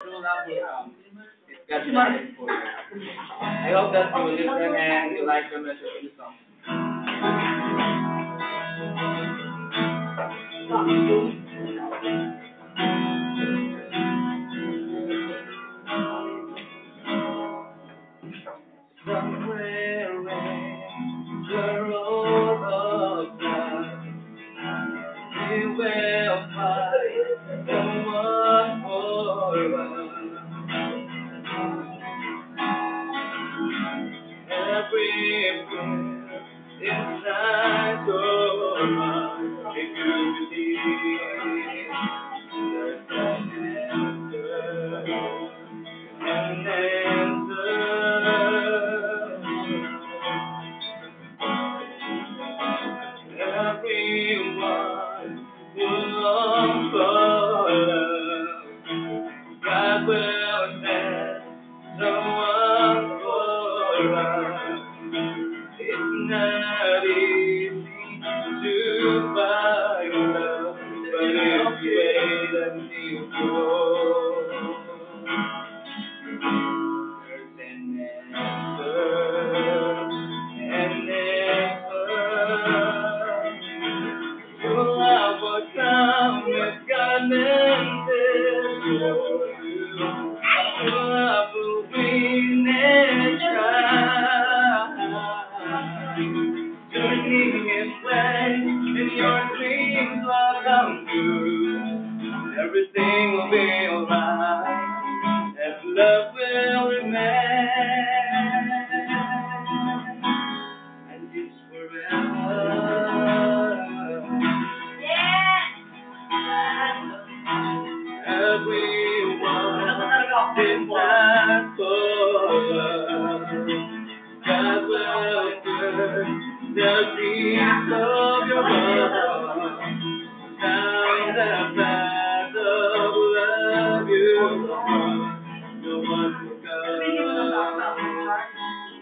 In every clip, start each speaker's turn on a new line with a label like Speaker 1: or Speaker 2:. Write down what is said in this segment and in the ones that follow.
Speaker 1: True love will come. It's God's blessing for you. I hope that you will listen and you like the message of the song. Somewhere in the road of God, we will find someone for us. Every prayer inside your heart, if you believe there's an answer. Everyone who longs for love, God will send someone for us. It's not easy to find love, but if you wait until you grow, there's an answer, an answer. True love will come if God meant it for you. True love will win and shine. Turning its way, and your dreams will come true. Everything will be alright, and love will remain, and it's forever. Everyone is not for love. God will turn the deeds of your heart. Down the path of love you want. No one will come.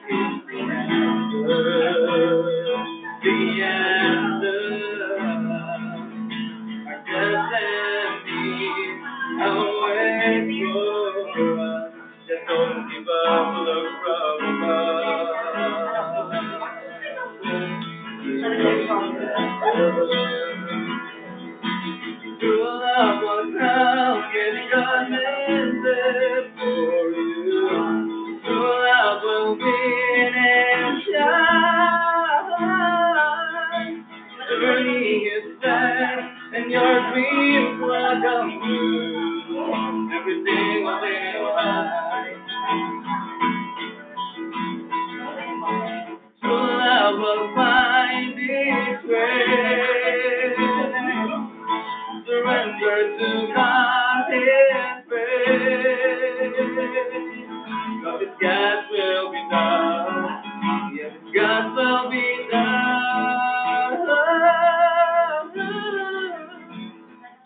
Speaker 1: It's the answer. Our destiny awaits for us. Just don't give up, look from above. True love will come if God meant it for you. True love will win and shine. Turning its back and your dreams will come true. Everything will be alright. True love will find its way. Surrender to God and pray. Cause it's God's will be done. Yes, God's will be done.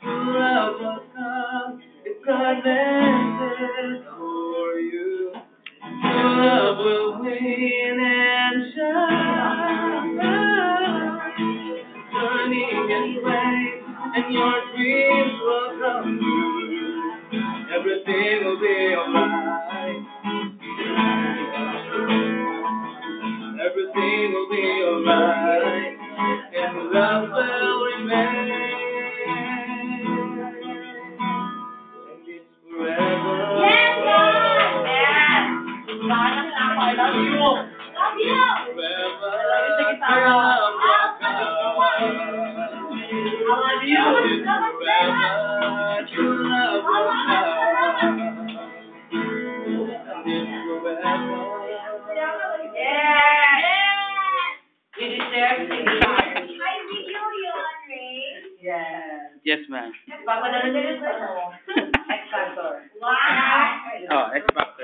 Speaker 1: True love will come if God meant it for you. True love will win and shine. Turning its way, and your dreams will come true. Everything will be alright. Everything will be alright, and love will remain. And it's forever.
Speaker 2: Yes, Lord! Yes! I love you! Love you!
Speaker 1: Forever.
Speaker 2: I love you!
Speaker 1: Forever, true love will come. And it's forever.
Speaker 2: Yes! You deserve to be honored. I video you, Andre. Yes.
Speaker 1: Yes, ma'am.
Speaker 2: Papa na rin sa X Factor. Wow!
Speaker 1: Oh, X Factor.